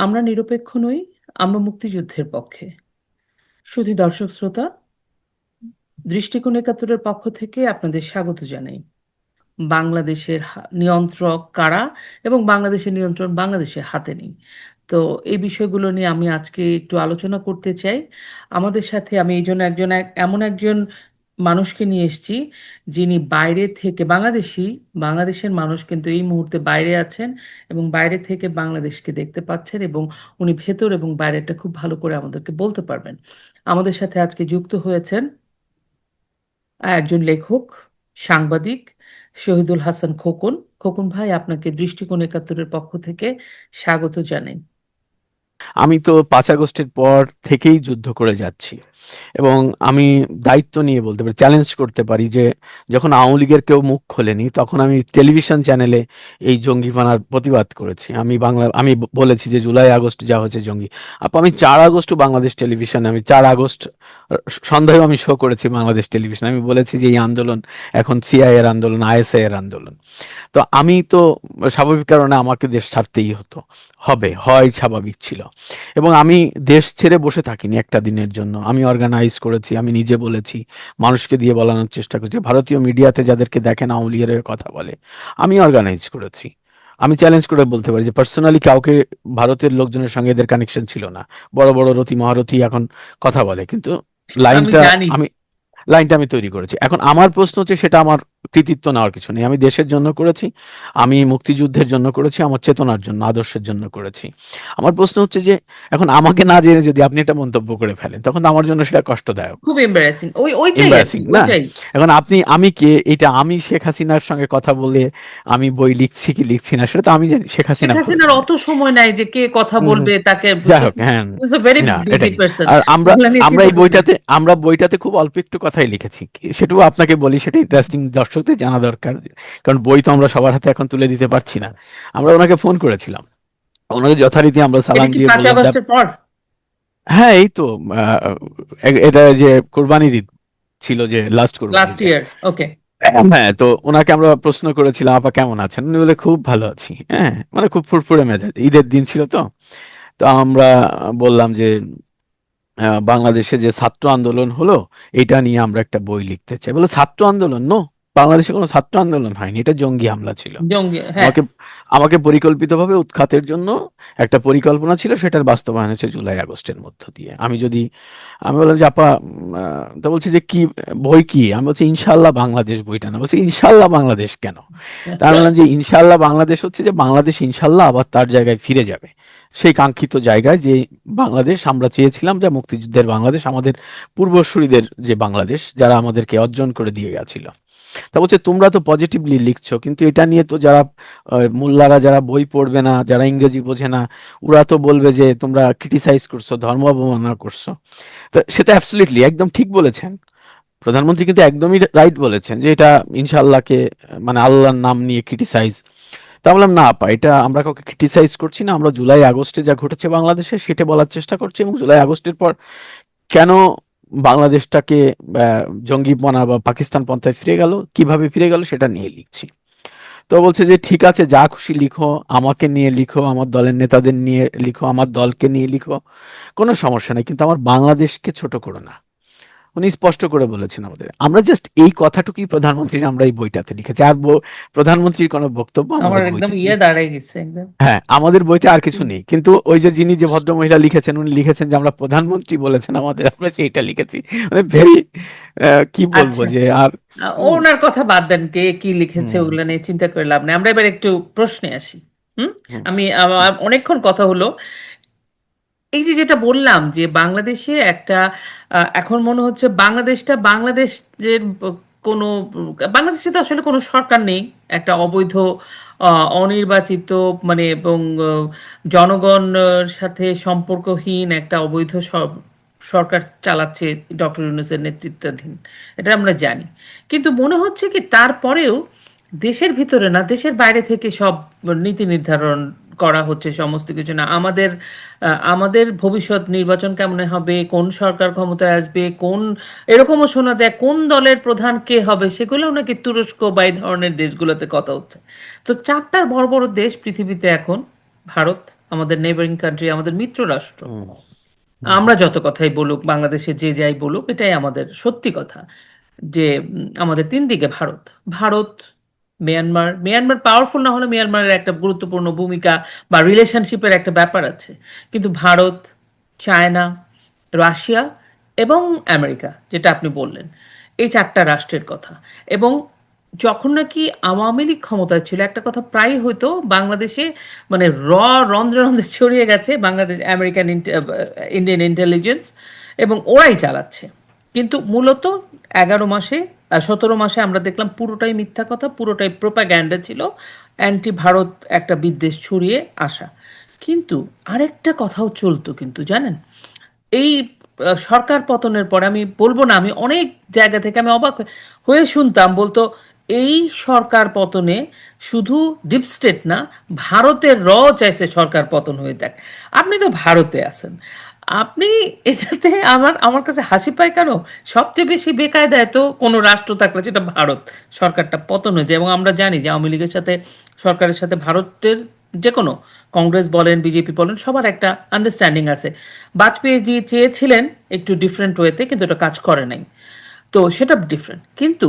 আমরা নিরপেক্ষ নই, আমরা মুক্তিযুদ্ধের পক্ষে। শুধু দর্শক শ্রোতা, দৃষ্টিকোণ একাত্তরের পক্ষ থেকে আপনাদের স্বাগত জানাই। বাংলাদেশের নিয়ন্ত্রক কারা এবং বাংলাদেশের নিয়ন্ত্রণ বাংলাদেশের হাতে নেই। তো এই বিষয়গুলো নিয়ে আমি আজকে একটু আলোচনা করতে চাই। আমাদের সাথে আমি এই জন্য এমন একজন মানুষকে নিয়ে এসেছি, যিনি বাইরে থেকে বাংলাদেশের মানুষ কিন্তু এই মুহূর্তে বাইরে আছেন এবং বাইরে থেকে বাংলাদেশকে দেখতে পাচ্ছেন, এবং উনি ভেতর এবং বাইরেটা খুব ভালো করে আমাদেরকে বলতে পারবেন। আমাদের সাথে আজকে যুক্ত হয়েছেন একজন লেখক, সাংবাদিক শহীদুল হাসান খোকন। খোকন ভাই, আপনাকে দৃষ্টিকোণ একাত্তরের পক্ষ থেকে স্বাগত জানাই। আমি তো 5 আগস্টের পর থেকেই যুদ্ধ করে যাচ্ছি এবং আমি দায়িত্ব নিয়ে বলতে পারি, চ্যালেঞ্জ করতে পারি যে যখন আওয়ামী লীগের কেউ মুখ খোলেনি তখন আমি টেলিভিশন চ্যানেলে এই জঙ্গিপানার প্রতিবাদ করেছি। আমি বলেছি যে জুলাই আগস্ট যা হয়েছে জঙ্গি। আমি 4 আগস্টও বাংলাদেশ টেলিভিশনে, আমি 4 আগস্ট সন্ধ্যায় আমি শো করেছি বাংলাদেশ টেলিভিশনে। আমি বলেছি যে এই আন্দোলন এখন সিআই এর আন্দোলন, আইএসআই এর আন্দোলন। তো আমি তো স্বাভাবিক কারণে আমাকে দেশ ছাড়তেই হয় স্বাভাবিক ছিল। এবং আমি দেশ ছেড়ে বসে থাকিনি একটা দিনের জন্য। আমি অর্গানাইজ করেছি, আমি নিজে বলেছি, মানুষকে দিয়ে বলানোর চেষ্টা করেছি। ভারতীয় মিডিয়াতে যাদেরকে দেখেন আওয়ামী লীগের হয়ে কথা বলে, আমি অর্গানাইজ করেছি। আমি চ্যালেঞ্জ করে বলতে পারি যে পার্সোনালি কাউকে, ভারতের লোকজনের সঙ্গে এদের কানেকশন ছিল না। বড় বড় রথী মহারথী এখন কথা বলে, কিন্তু আমি লাইনটা জানি। আমি আমি তৈরি করেছি। এখন আমার প্রশ্ন হচ্ছে, সেটা আমার কৃতিত্ব নেওয়ার কিছু নেই। আমি দেশের জন্য করেছি, আমি মুক্তিযুদ্ধের জন্য করেছি, আমার চেতনার জন্য, আদর্শের জন্য করেছি। আমার প্রশ্ন হচ্ছে যে এখন আমাকে না জেনে যদি আপনি একটা মন্তব্য করে ফেলেন, তখন তো আমার জন্য সেটা কষ্টদায়ক, খুব এম্বারাসিং, ওইটাই আর কি, এম্বারাসিং না? ওইটাই। এখন আমি কে, এটা আমি শেখ হাসিনার সঙ্গে কথা বলে আমি বই লিখছি কি লিখছি না সেটা তো আমি জানি, শেখ শেখ হাসিনা হাসিনার প্রয়োজনে। অত সময় নাই যে কে কথা হুম, হুম। বলবে তাকে। যাই হোক, হ্যাঁ, ভেরি না বিজি এটাই। পার্সন। আর আমরা ওগুলা নিয়ে আমরা চিন্তা এই করি না। বইটাতে খুব অল্প একটু কথাই লিখেছি। সেটাও আপনাকে বলি, সেটা ইন্টারেস্টিং, দর্শকদের জানা দরকার। কারণ বই তো আমরা সবার হাতে এখন তুলে দিতে পারছি না। আমরা ওনাকে ফোন করেছিলাম, ওনাকে যথারীতি আমরা এটা সালাম কি দিয়ে পাঁচ বললাম যে আগস্টের পর? হ্যাঁ এই তো এটা যে কোরবানির ঈদ ছিল, যে লাস্ট লাস্ট কোরবানির ঈদ। ইয়ার? ওকে। হ্যাঁ, তো উনাকে আমরা প্রশ্ন করেছিলাম, আপা কেমন আছেন? উনি বলে খুব ভালো আছি। হ্যাঁ, মানে খুব ফুরফুরে মেজাজ, ঈদের দিন ছিল তো। তো আমরা বললাম যে বাংলাদেশে যে ছাত্র আন্দোলন হলো, এটা নিয়ে আমরা একটা বই লিখতে চাই। বলে ছাত্র আন্দোলন? নো, বাংলাদেশে কোনো ছাত্র আন্দোলন হয়নি, এটা জঙ্গি হামলা ছিল। জঙ্গি, হ্যাঁ। আমাকে আমাকে পরিকল্পিতভাবে উৎখাতের জন্য একটা পরিকল্পনা ছিল, সেটার বাস্তবায়ন হচ্ছে জুলাই আগস্টের মধ্য দিয়ে। আমি বললাম যে আপা, তা বলছে যে কি বই, কি? আমি বলছি ইনশাল্লাহ বাংলাদেশ বইটা না। বলছে ইনশাল্লাহ বাংলাদেশ কেন? তা আমি বললাম যে ইনশাল্লাহ বাংলাদেশ হচ্ছে যে বাংলাদেশ ইনশাল্লাহ আবার তার জায়গায় ফিরে যাবে, সেই কাঙ্ক্ষিত জায়গায়, যে বাংলাদেশ আমরা চেয়েছিলাম, যে মুক্তিযুদ্ধের বাংলাদেশ, আমাদের পূর্বসূরিদের যে বাংলাদেশ, যারা আমাদেরকে অর্জন করে দিয়ে গেছিল। তা বলছে তোমরা তো পজিটিভলি লিখছো, কিন্তু এটা নিয়ে তো যারা মোল্লারা, যারা বই পড়বে না, যারা ইংরেজি বোঝে না, ওরা তো বলবে যে তোমরা ক্রিটিসাইজ করছো, ধর্ম অবমাননা করছো। তো সেটা অ্যাবসলিউটলি একদম ঠিক বলেছেন প্রধানমন্ত্রী, কিন্তু একদমই রাইট বলেছেন যে এটা ইনশাআল্লাহকে, মানে আল্লাহর নাম নিয়ে ক্রিটিসাইজ। তা বললাম না আপা, এটা আমরা কাউকে ক্রিটিসাইজ করছি না, আমরা জুলাই আগস্টে যা ঘটেছে বাংলাদেশে সেটা বলার চেষ্টা করছি, এবং জুলাই আগস্টের পর কেন বাংলাদেশটাকে জঙ্গিপনা বা পাকিস্তান পন্থায় ফিরে গেল, কিভাবে ফিরে গেল, সেটা নিয়ে লিখছি। তো বলছে যে ঠিক আছে, যা খুশি লিখো, আমাকে নিয়ে লিখো, আমার দলের নেতাদের নিয়ে লিখো, আমার দলকে নিয়ে লিখো, কোনো সমস্যা নেই, কিন্তু আমার বাংলাদেশকে ছোট করো না। উনি স্পষ্ট করে বলেছেন আমাদের। আমরা জাস্ট এই কথাটুকুই প্রধানমন্ত্রীর আমরা এই বইটাতে লিখেছি। আর প্রধানমন্ত্রীর কোনো বক্তব্য আমার আমাদের একদম বইতে নেই। ইয়ে দাঁড়ায় গেছে একদম। হ্যাঁ, আমাদের বইতে আর কিছু নেই। কিন্তু ওই যে যিনি, যে ভদ্রমহিলা লিখেছেন, উনি লিখেছেন যে আমরা প্রধানমন্ত্রী বলেছেন আমাদের, আমরা সেইটা লিখেছি। মানে ভেরি, কি বলবো আচ্ছা, যে আর। হুম, ওনার কথা বাদ দেন, কে কি লিখেছে হুম, ওগুলো নিয়ে চিন্তা করে লাভ নেই। আমরা এবার একটু প্রশ্নে আসি। হুম। হুম, আমি অনেকক্ষণ কথা হলো। এই যে যেটা বললাম যে বাংলাদেশে একটা এখন মনে হচ্ছে বাংলাদেশটা বাংলাদেশের কোনো বাংলাদেশে তো আসলে কোনো সরকার নেই। একটা অবৈধ অনির্বাচিত, মানে এবং জনগণের সাথে সম্পর্কহীন একটা অবৈধ সরকার চালাচ্ছে ডক্টর ইউনূসের নেতৃত্বাধীন। এটা আমরা জানি। কিন্তু মনে হচ্ছে কি তারপরেও দেশের ভিতরে না, দেশের বাইরে থেকে সব নীতি নির্ধারণ করা হচ্ছে, সমস্ত কিছু না। আমাদের ভবিষ্যৎ নির্বাচন কেমন হবে, কোন সরকার ক্ষমতায় আসবে, এরকমও শোনা যায় কোন দলের প্রধান কে হবে, সেগুলোও নাকি তুরস্ক বা এই ধরনের দেশগুলোতে কথা হচ্ছে। তো চারটা বড় বড় দেশ পৃথিবীতে এখন: ভারত, আমাদের নেবারিং কান্ট্রি, আমাদের মিত্র রাষ্ট্র। হুম, হুম, আমরা যত কথাই বলুক, বাংলাদেশে যে যাই বলুক, এটাই আমাদের সত্যি কথা যে আমাদের তিন দিকে Bharat. Bharat, Myanmar, Myanmar powerful না হলে মিয়ানমারের একটা গুরুত্বপূর্ণ ভূমিকা বা রিলেশনশিপের একটা ব্যাপার আছে, কিন্তু ভারত, চায়না, রাশিয়া এবং আমেরিকা, যেটা আপনি বললেন, এই চারটা রাষ্ট্রের কথা। এবং যখন নাকি আওয়ামী লীগ ক্ষমতায় ছিল, একটা কথা প্রায় হয়তো বাংলাদেশে, মানে রন্ধ্রে রন্ধ্রে ছড়িয়ে গেছে বাংলাদেশ আমেরিকান ইন্ডিয়ান ইন্টেলিজেন্স, এবং ওরাই চালাচ্ছে। কিন্তু মূলত 11 মাসে 17 মাসে আমরা দেখলাম পুরোটাই মিথ্যা কথা, পুরোটাই প্রোপাগ্যান্ডা ছিল, অ্যান্টি ভারত একটা বিদ্বেষ ছড়িয়ে আসা। কিন্তু আরেকটা কথাও চলতো কিন্তু, জানেন, এই সরকার পতনের পরে, আমি বলবো না, আমি অনেক জায়গা থেকে আমি অবাক হয়ে শুনতাম, বলতো এই সরকার পতনে শুধু ডিপ স্টেট না, ভারতের চাইছে সরকার পতন হয়ে যাক। আপনি তো ভারতে আছেন, আপনি এটাতে আমার আমার কাছে হাসি পায় কেন? সবচেয়ে বেশি বেকায়দায় তো কোনো রাষ্ট্র থাকলে যেটা ভারত, সরকারটা পতন হয়ে যায়। এবং আমরা জানি যে আওয়ামী লীগের সাথে, সরকারের সাথে ভারতের যে কোনো, কংগ্রেস বলেন, বিজেপি বলেন, সবার একটা আন্ডারস্ট্যান্ডিং আছে। বাজপেয়ী জি চেয়েছিলেন একটু ডিফারেন্ট ওয়েতে, কিন্তু এটা কাজ করে নাই, তো সেটা ডিফারেন্ট। কিন্তু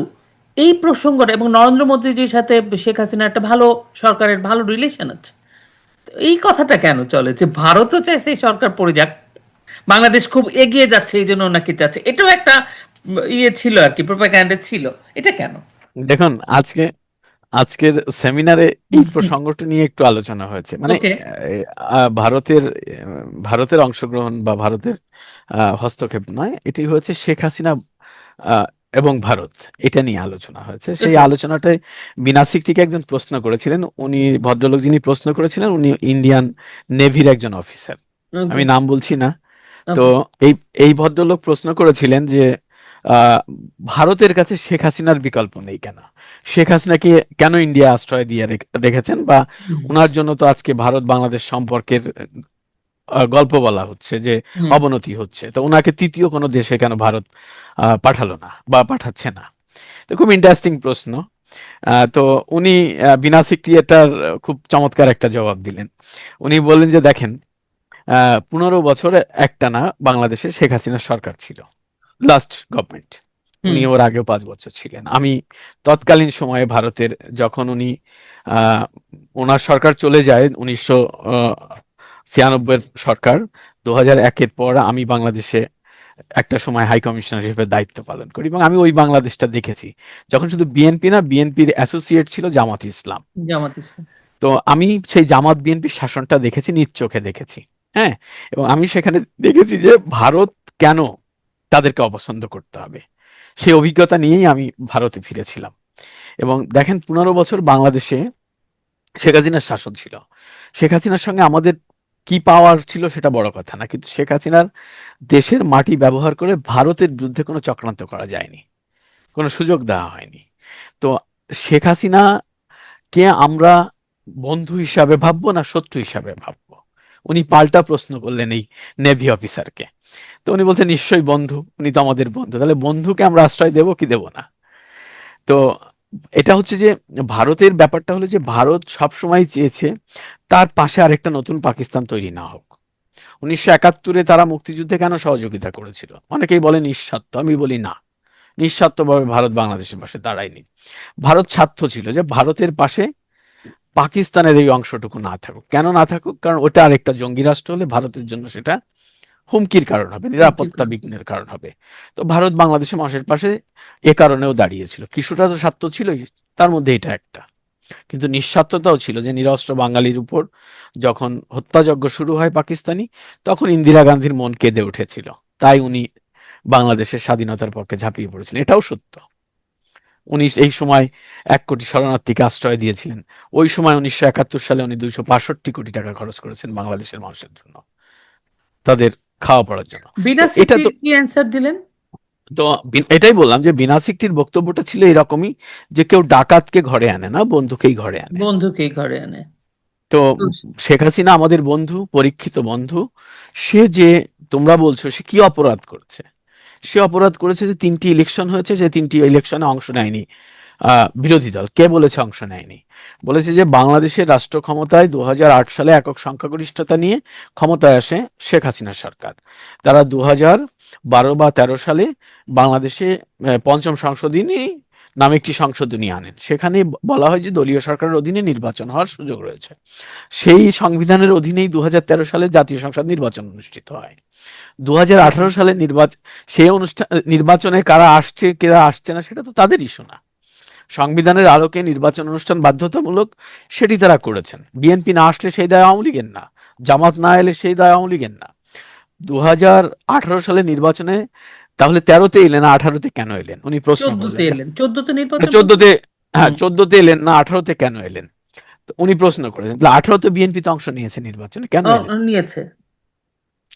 এই প্রসঙ্গটা, এবং নরেন্দ্র মোদীজির সাথে শেখ হাসিনা একটা ভালো, সরকারের ভালো রিলেশন আছে, তো এই কথাটা কেন চলে যে ভারতও চাইছে এই সরকার পড়ে যাক, বাংলাদেশ খুব এগিয়ে যাচ্ছে এই জন্য নাকি চাচ্ছে? এটাও একটা ইয়ে ছিল আর কি, প্রোপাগ্যান্ডা ছিল। এটা কেন? দেখুন, আজকের সেমিনারে এই প্রসঙ্গটা নিয়ে একটু আলোচনা হয়েছে, মানে ওকে। ভারতের অংশগ্রহণ বা ভারতের হস্তক্ষেপ নয়, এটি হয়েছে শেখ হাসিনা আহ, এবং ভারত, এটা নিয়ে আলোচনা হয়েছে। সেই ওকে। আলোচনাটায় বিনা সিকটিকে একজন প্রশ্ন করেছিলেন। উনি, ভদ্রলোক যিনি প্রশ্ন করেছিলেন, উনি ইন্ডিয়ান নেভির একজন অফিসার, ওকে। আমি নাম বলছি না। তো ওকে। এই এই ভদ্রলোক প্রশ্ন করেছিলেন যে আহ, ভারতের কাছে শেখ হাসিনার বিকল্প নেই কেন, শেখ হাসিনাকে কেন ইন্ডিয়া আশ্রয় দিয়ে রেখেছেন, বা হুম। ওনার জন্য তো আজকে ভারত বাংলাদেশ সম্পর্কের গল্প বলা হচ্ছে যে হুম। অবনতি হচ্ছে, তো ওনাকে তৃতীয় কোনো দেশে কেন ভারত পাঠালো না বা পাঠাচ্ছে না। তো খুব ইন্টারেস্টিং প্রশ্ন। তো উনি বিনা সিকটি এটার খুব চমৎকার একটা জবাব দিলেন। উনি বললেন যে দেখেন, 15 বছরে একটানা বাংলাদেশে শেখ হাসিনার সরকার ছিল, লাস্ট গভর্নমেন্ট। হুম। উনি ওর আগেও 5 বছর ছিলেন। আমি তৎকালীন সময়ে ভারতের, যখন উনি আহ, ওনার সরকার চলে যায় 1996 সরকার, 2001-এর পর আমি বাংলাদেশে একটা সময় হাই কমিশনার হিসেবে দায়িত্ব পালন করি, এবং আমি ওই বাংলাদেশটা দেখেছি যখন শুধু বিএনপি না, বিএনপির অ্যাসোসিয়েট ছিল জামাত ইসলাম। জামাত ইসলাম। তো আমি সেই জামাত বিএনপির শাসনটা দেখেছি, নিজ চোখে দেখেছি। হ্যাঁ, এবং আমি সেখানে দেখেছি যে ভারত কেন তাদেরকে অপছন্দ করতে হবে। সেই অভিজ্ঞতা নিয়েই আমি ভারতে ফিরেছিলাম। এবং দেখেন, 15 বছর বাংলাদেশে শেখ হাসিনার শাসন ছিল। শেখ হাসিনার সঙ্গে আমাদের কি পাওয়ার ছিল সেটা বড় কথা না, কিন্তু শেখ হাসিনার দেশের মাটি ব্যবহার করে ভারতের বিরুদ্ধে কোনো চক্রান্ত করা যায়নি, কোনো সুযোগ দেওয়া হয়নি। তো শেখ হাসিনাকে আমরা বন্ধু হিসাবে ভাববো না শত্রু হিসাবে ভাববো? উনি পাল্টা প্রশ্ন করলেন এই নেভি অফিসারকে। তো উনি বলছেন নিশ্চয়ই বন্ধু, উনি তো আমাদের বন্ধু, তাহলে বন্ধুকে আমরা আশ্রয় দেবো কি দেবো না? তো এটা হচ্ছে যে ভারতের ব্যাপারটা হলো যে ভারত সবসময় চেয়েছে তার পাশে আরেকটা নতুন পাকিস্তান তৈরি না হোক। 1971-এ তারা মুক্তিযুদ্ধে কেন সহযোগিতা করেছিল? অনেকেই বলে নিঃস্বার্থ, আমি বলি না, নিঃস্বার্থভাবে ভারত বাংলাদেশের পাশে দাঁড়ায়নি। ভারত স্বার্থ ছিল যে ভারতের পাশে পাকিস্তানের এই অংশটুকু না থাকুক। কেন না থাকুক? কারণ ওটা আরেকটা জঙ্গি রাষ্ট্র হলে ভারতের জন্য সেটা হুমকির কারণ হবে, হুমকির নিরাপত্তা কারণ। বিঘ্নের কারণ হবে। তো ভারত বাংলাদেশের মানুষের পাশে এ কারণেও দাঁড়িয়েছিল। কিছুটা তো স্বার্থ ছিলই, তার মধ্যে এটা একটা। কিন্তু নিঃস্বার্থতাও ছিল যে নিরস্ত্র বাঙালির উপর যখন হত্যাযজ্ঞ শুরু হয় পাকিস্তানি, তখন ইন্দিরা গান্ধীর মন কেঁদে উঠেছিল। তাই উনি বাংলাদেশের স্বাধীনতার পক্ষে ঝাঁপিয়ে পড়েছিলেন, এটাও সত্য। উনি এই সময় 1 কোটি শরণার্থীকে আশ্রয় দিয়েছিলেন। ওই সময় 1971 সালে উনি 265 কোটি টাকা খরচ করেছেন বাংলাদেশের মানুষের জন্য, তাদের খাওয়া পড়ার জন্য। তো বিনা এটা সিটি তো, কি অ্যান্সার দিলেন? তো এটাই বললাম যে বিনা সিকটির বক্তব্যটা ছিল এরকমই, যে কেউ ডাকাতকে ঘরে আনে না, বন্ধুকেই ঘরে আনে। বন্ধুকেই ঘরে আনে। তো তো শেখ হাসিনা আমাদের বন্ধু, পরীক্ষিত বন্ধু। সে যে, তোমরা বলছো সে কি অপরাধ করেছে? সে অপরাধ করেছে যে 3টি ইলেকশন হয়েছে, যে 3টি ইলেকশনে অংশ নেয়নি বিরোধী দল কে বলেছে অংশ নেয়নি? বলেছে যে বাংলাদেশের রাষ্ট্র ক্ষমতায় 2008 সালে একক সংখ্যাগরিষ্ঠতা নিয়ে ক্ষমতায় আসে শেখ হাসিনার সরকার। তারা 2012 বা 2013 সালে বাংলাদেশে পঞ্চম সংশোধনী নামে একটি সংশোধনী আনেন। সেখানে বলা হয় যে দলীয় সরকারের অধীনে নির্বাচন হওয়ার সুযোগ রয়েছে। সেই সংবিধানের অধীনেই 2013 সালে জাতীয় সংসদ নির্বাচন অনুষ্ঠিত হয়। 2018 সালে সেই নির্বাচনে কারা আসছে কারা আসছে না সেটা তো তাদের ইস্যু না। সংবিধানের আলোকে নির্বাচন অনুষ্ঠান বাধ্যতামূলক, সেটি তারা করেছেন। বিএনপি না আসলে সেই দায় আওয়ামী লীগের না, জামাত না এলে সেই দায় আওয়ামী লীগের না। 2018 সালে নির্বাচনে তাহলে 13-তে এলেন না 18-তে কেন এলেন? উনি প্রশ্ন 14তে করলেন। এলেন, 14তে নির্বাচন করবেন। 14-তে, হ্যাঁ হুম। 14-তে এলেন না 18-তে কেন এলেন? তো উনি প্রশ্ন করেছেন তাহলে 18-তে বিএনপি তো অংশ নিয়েছে নির্বাচনে, কেন এলেন? নিয়েছে।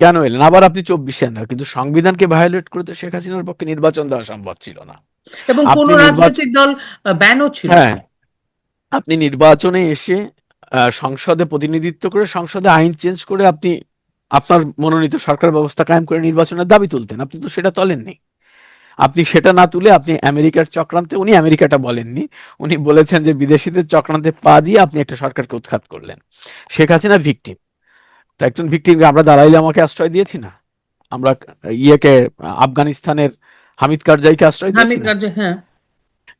কেন এলেন? আবার আপনি 24-এ না, কিন্তু সংবিধানকে ভায়োলেট করে তো শেখ হাসিনার পক্ষে নির্বাচন দেওয়া সম্ভব ছিল না। এবং কোন আপনি নির্বাচন, রাজনৈতিক দল ব্যানও ছিল। হ্যাঁ, আপনি নির্বাচনে এসে সংসদে প্রতিনিধিত্ব করে সংসদে আইন চেঞ্জ করে আপনি আপনার মনোনীত সরকার ব্যবস্থা কায়েম করে নির্বাচনের দাবি তুলতেন। আপনি তো সেটা তোলেননি। আপনি সেটা না তুলে আপনি আমেরিকার চক্রান্তে, উনি আমেরিকাটা বলেননি, উনি বলেছেন যে বিদেশিদের চক্রান্তে পা দিয়ে আপনি একটা সরকারকে উৎখাত করলেন। শেখ হাসিনা ভিকটিম। তো একজন ভিকটিমকে আমরা দালাইল আমাকে আশ্রয় দিয়েছি না? আমরা ইয়েকে আফগানিস্তানের হামিদ কারজাইকে আশ্রয় দিয়েছি হামিদ না? কারজাই, হ্যাঁ।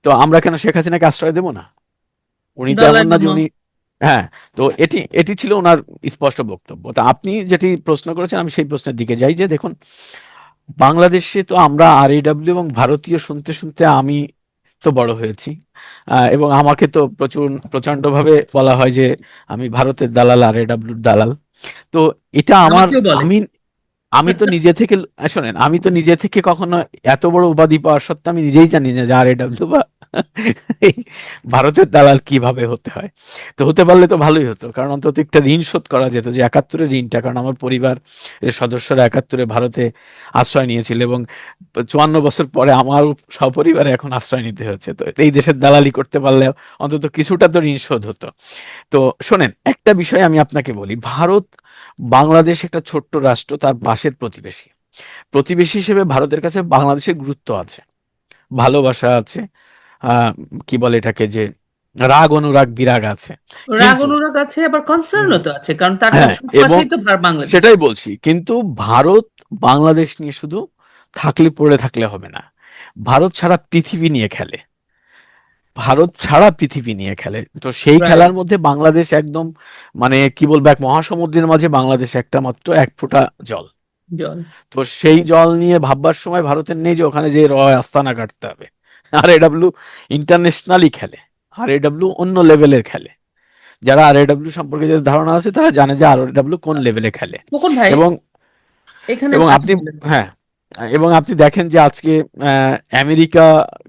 তো আমরা কেন শেখ হাসিনাকে আশ্রয় দেব না? উনি তো এমন দালাই না যে লামা। উনি, হ্যাঁ। তো এটি এটি ছিল ওনার স্পষ্ট বক্তব্য। তা আপনি যেটি প্রশ্ন করেছেন আমি সেই প্রশ্নের দিকে যাই যে দেখুন, বাংলাদেশে তো আমরা RAW এবং ভারতীয় শুনতে শুনতে আমি তো বড় হয়েছি। এবং আমাকে তো প্রচন্ডভাবে বলা হয় যে আমি ভারতের দালাল, RAW দালাল। তো এটা আমার, আমাকেও বলে। আমি আমি তো নিজে থেকে, শোনেন, আমি তো নিজে থেকে কখনো এত বড় উপাধি পাওয়ার সত্ত্বেও আমি নিজেই জানি না যে RAW বা এই ভারতের দালাল কিভাবে হতে হয়। তো হতে পারলে তো ভালোই হতো, কারণ অন্তত একটা ঋণ শোধ করা যেত, যে 71-এর ঋণটা। কারণ আমার পরিবার এর সদস্যরা 71-এ ভারতে আশ্রয় নিয়েছিল এবং 54 বছর পরে আমার সপরিবারে এখন আশ্রয় নিতে হচ্ছে। তো এই দেশের দালালি করতে পারলে অন্তত কিছুটা তো ঋণ শোধ হতো। তো শোনেন, একটা বিষয় আমি আপনাকে বলি, ভারত, বাংলাদেশ একটা ছোট্ট রাষ্ট্র, তার পাশের প্রতিবেশী। প্রতিবেশী হিসেবে ভারতের কাছে বাংলাদেশের গুরুত্ব আছে, ভালোবাসা আছে, আহ কি বলে এটাকে, যে রাগ অনুরাগ বিরাগ আছে। রাগ কিন্তু অনুরাগ আছে, আবার উম, কনসার্নও তো আছে, কারণ তার হ্যাঁ, সব এবং পাশেই তো বাংলাদেশ। সেটাই বলছি, কিন্তু ভারত বাংলাদেশ নিয়ে শুধু পড়ে থাকলে হবে না। ভারত সারা পৃথিবী নিয়ে খেলে, ভারত সারা পৃথিবী নিয়ে খেলে। তো সেই রাইট। খেলার মধ্যে বাংলাদেশ একদম, মানে কি বলবো, এক মহাসমুদ্রের মাঝে বাংলাদেশ একটা মাত্র এক ফোঁটা জল। জল। তো সেই জল নিয়ে ভাববার সময় ভারতের নেই যে ওখানে যে আস্তানা কাটতে হবে। RAW ইন্টারন্যাশনালি খেলে, RAW অন্য লেভেলের খেলে। যারা RAW সম্পর্কে যে ধারণা আছে তারা জানে যে RAW কোন লেভেলে খেলে। খোকন ভাই, এবং এখানে এবং আচ্ছা আপনি, বলেন। হ্যাঁ, এবং আপনি দেখেন যে আজকে আমেরিকা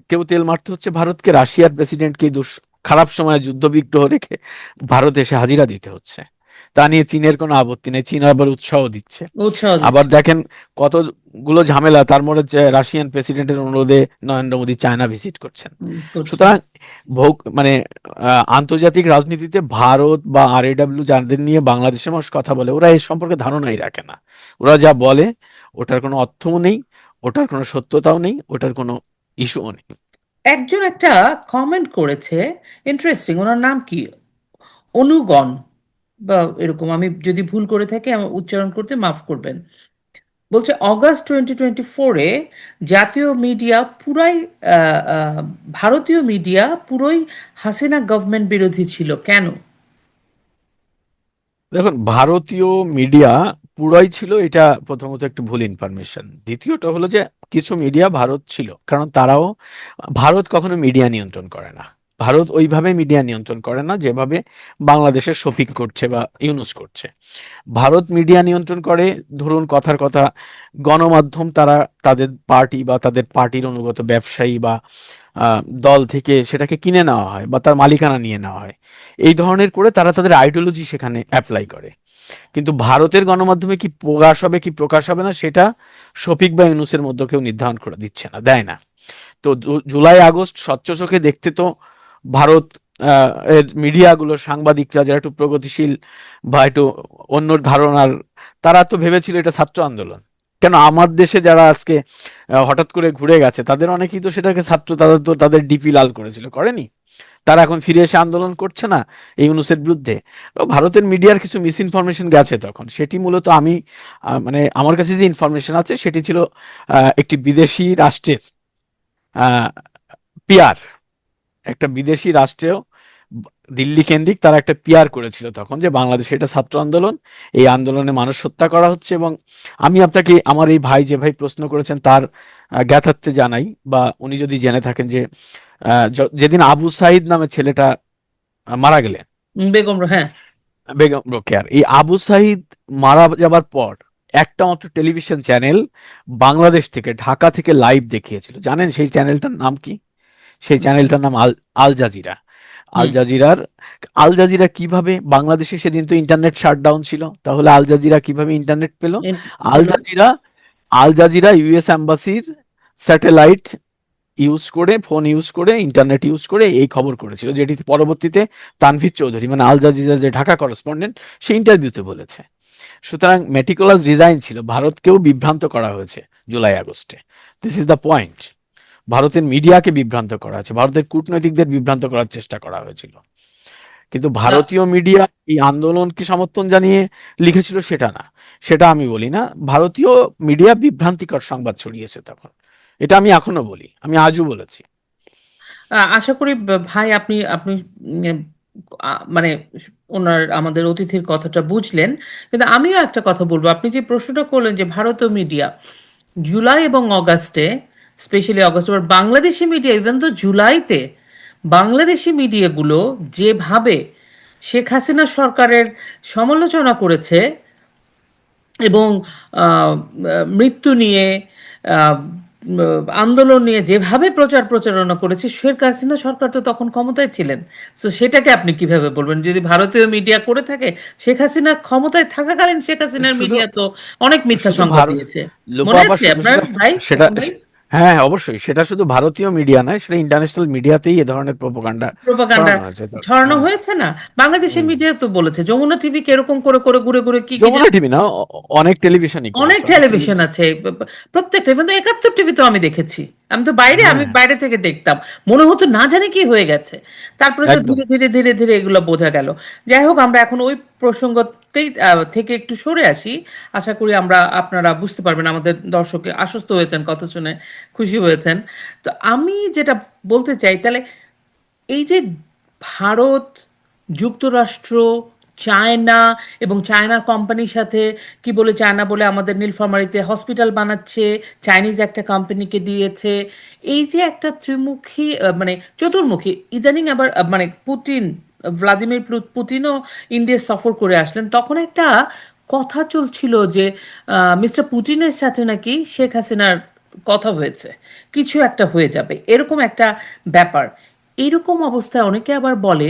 কেউ তেল মারতে হচ্ছে ভারতকে, রাশিয়ার প্রেসিডেন্টকে খারাপ সময়ে যুদ্ধ বিগ্রহ রেখে ভারত এসে হাজিরা দিতে হচ্ছে। তা নিয়ে চীনের কোনো আপত্তি নেই, চীন আবার উৎসাহ দিচ্ছে। উৎসাহ আবার দিচ্ছে। দেখেন কতগুলো ঝামেলা, তার মধ্যে যে রাশিয়ান প্রেসিডেন্টের অনুরোধে নরেন্দ্র মোদী চায়না ভিজিট করছেন। করছেন। সুতরাং মানে আন্তর্জাতিক রাজনীতিতে ভারত বা RAW যাদের নিয়ে বাংলাদেশের মানুষ কথা বলে, ওরা এ সম্পর্কে ধারণাই রাখে না। ওরা যা বলে ওটার কোনো অর্থও নেই, ওটার কোনো সত্যতাও নেই, ওটার কোনো ইস্যুও নেই। একজন একটা কমেন্ট করেছে, ইন্টারেস্টিং, ওনার নাম কি, অনুগণ বা এরকম, আমি যদি ভুল করে থাকি আমার উচ্চারণ করতে মাফ করবেন। বলছে অগাস্ট 2024-এ জাতীয় মিডিয়া পুরাই ভারতীয় মিডিয়া পুরোই হাসিনা গভর্নমেন্ট বিরোধী ছিল কেন? দেখুন, ভারতীয় মিডিয়া পুরাই ছিল, এটা প্রথমত একটু ভুল ইনফরমেশন। দ্বিতীয়ত হলো যে কিছু মিডিয়া ভারত ছিল, কারণ তারাও, ভারত কখনো মিডিয়া নিয়ন্ত্রণ করে না। ভারত ওইভাবে মিডিয়া নিয়ন্ত্রণ করে না যেভাবে বাংলাদেশের শফিক করছে বা ইউনুস করছে। ভারত মিডিয়া নিয়ন্ত্রণ করে, ধরুন কথার কথা, গণমাধ্যম তারা তাদের পার্টি বা তাদের পার্টির অনুগত ব্যবসায়ী বা দল থেকে সেটাকে কিনে নেওয়া হয় বা তার মালিকানা নিয়ে নেওয়া হয়। এই ধরনের করে তারা তাদের আইডিওলজি সেখানে অ্যাপ্লাই করে। কিন্তু ভারতের গণমাধ্যমে কি প্রকাশ হবে কি প্রকাশ হবে না সেটা শফিক বা ইউনুসের মধ্যে কেউ নির্ধারণ করে দিচ্ছে না, দেয় না। তো জুলাই আগস্ট স্বচ্ছ চোখে দেখতে তো ভারত এর মিডিয়াগুলো, সাংবাদিকরা যারা একটু প্রগতিশীল বা একটু অন্য ধারণার, তারা তো ভেবেছিল এটা ছাত্র আন্দোলন। কেন আমার দেশে যারা আজকে হঠাৎ করে ঘুরে গেছে তাদের অনেকেই তো সেটাকে ছাত্র, তাদের তো তাদের ডিপি লাল করেছিল, করেনি? তারা এখন ফিরে এসে আন্দোলন করছে না এই ইউনূসের বিরুদ্ধে? তো ভারতের মিডিয়ার কিছু মিস ইনফরমেশন গেছে তখন, সেটি মূলত আমি মানে আমার কাছে যে ইনফরমেশন আছে সেটি ছিল একটি বিদেশি রাষ্ট্রের পিআর, একটা বিদেশি রাষ্ট্রেও দিল্লি কেন্দ্রিক তারা একটা পিআর করেছিল তখন, যে বাংলাদেশে এটা ছাত্র আন্দোলন, এই আন্দোলনে মানুষ হত্যা করা হচ্ছে। এবং আমি আপনাকে আমার এই ভাই যে ভাই প্রশ্ন করেছেন তার জ্ঞাতার্থে জানাই, বা উনি যদি জেনে থাকেন যে যেদিন আবু সাইদ নামে ছেলেটা মারা গেলেন, বেগম হ্যাঁ। বেগম রোকেয়ার, এই আবু সাইদ মারা যাবার পর একটা মাত্র টেলিভিশন চ্যানেল বাংলাদেশ থেকে, ঢাকা থেকে লাইভ দেখিয়েছিল। জানেন সেই চ্যানেলটার নাম কি? সেই চ্যানেলটার নাম আল আল জাজিরা। আল হুম। জাজিরার আল জাজিরা কিভাবে, বাংলাদেশে সেদিন তো ইন্টারনেট শাটডাউন ছিল, তাহলে আল জাজিরা কিভাবে ইন্টারনেট পেল? আল কিভাবে? জাজিরা আল জাজিরা ইউএস এম্বাসির স্যাটেলাইট ইউজ করে, ফোন ইউজ করে, ইন্টারনেট ইউজ করে এই খবর করেছিল, যেটি পরবর্তীতে তানভীর চৌধুরী মানে আল জাজিরার যে ঢাকা করেসপন্ডেন্ট সে ইন্টারভিউতে বলেছে। সুতরাং মেটিকুলাস ডিজাইন ছিল, ভারতকেও বিভ্রান্ত করা হয়েছে জুলাই আগস্টে। This is the point. ভারতের মিডিয়াকে বিভ্রান্ত করা হয়েছে, ভারতের কূটনৈতিকদের বিভ্রান্ত করার চেষ্টা করা হয়েছিল। কিন্তু না, ভারতীয় মিডিয়া এই আন্দোলনকে সমর্থন জানিয়ে লিখেছিল সেটা না, সেটা আমি বলি না। ভারতীয় মিডিয়া বিভ্রান্তিকর সংবাদ ছড়িয়েছে তখন, এটা আমি এখনো বলি, আমি আজও বলেছি। আশা করি ভাই আপনি আপনি উম, মানে ওনার আমাদের অতিথির কথাটা বুঝলেন। কিন্তু আমিও একটা কথা বলবো, আপনি যে প্রশ্নটা করলেন যে ভারতীয় মিডিয়া জুলাই এবং অগাস্টে, স্পেশালি অগাস্ট, আবার বাংলাদেশি মিডিয়া ইভেন তো জুলাইতে বাংলাদেশি মিডিয়াগুলো যেভাবে শেখ হাসিনা সরকারের সমালোচনা করেছে এবং মৃত্যু নিয়ে আহ, আন্দোলন নিয়ে যেভাবে প্রচারণা করেছে, শেখ হাসিনা সরকার তো তখন ক্ষমতায় ছিলেন। সো সেটাকে আপনি কিভাবে বলবেন যদি ভারতীয় মিডিয়া করে থাকে? শেখ হাসিনা ক্ষমতায় থাকাকালীন শেখ হাসিনার শুধু মিডিয়া তো অনেক মিথ্যা শুধু সংবাদ ভারত, দিয়েছে। লোপা মনে আপা, আছে শুধু আপনার শুধু ভাই, সেটা, খোকন ভাই? হ্যাঁ হ্যাঁ, অবশ্যই সেটা শুধু ভারতীয় মিডিয়া নয়, সেটা ইন্টারন্যাশনাল মিডিয়াতেই এ ধরনের প্রোপাগান্ডা প্রোপাগান্ডা ছড়ানো হয়েছে তখন। ছড়ানো হ্যাঁ। হয়েছে না? বাংলাদেশের হুম। মিডিয়া তো বলেছে যমুনা টিভিকে এরকম করে করে ঘুরে ঘুরে কি কি যমুনা টিভি না, অনেক টেলিভিশনই অনেক করেছে, অনেক টেলিভিশন টেলিভিশন। আছে, প্রত্যেকটা ইভেন তো 71 টিভি তো আমি দেখেছি। আমি তো বাইরে, আমি হ্যাঁ, বাইরে থেকে দেখতাম, মনে হতো না জানি কি হয়ে গেছে। তারপরে তো একদম। ধীরে ধীরে ধীরে ধীরে এগুলো বোঝা গেল। যাই হোক, আমরা এখন ওই প্রসঙ্গতেই থেকে একটু সরে আসি। আশা করি আপনারা বুঝতে পারবেন, আমাদের দর্শক আশ্বস্ত হয়েছেন, কথা শুনে খুশি হয়েছেন। তো আমি যেটা বলতে চাই, তাহলে এই যে ভারত, যুক্তরাষ্ট্র, চায়না এবং চায়না কোম্পানির সাথে কি বলে, চায়না বলে আমাদের নীলফামারীতে হসপিটাল বানাচ্ছে, চাইনিজ একটা কোম্পানিকে দিয়েছে, এই যে একটা ত্রিমুখী মানে চতুর্মুখী, ইদানিং আবার মানে ভ্লাদিমির পুতিনও ইন্ডিয়া সফর করে আসলেন, তখন একটা কথা চলছিল যে মিস্টার পুতিনের সাথে নাকি শেখ হাসিনার কথা হয়েছে, কিছু একটা হয়ে যাবে এরকম একটা ব্যাপার। এরকম অবস্থায় অনেকে আবার বলে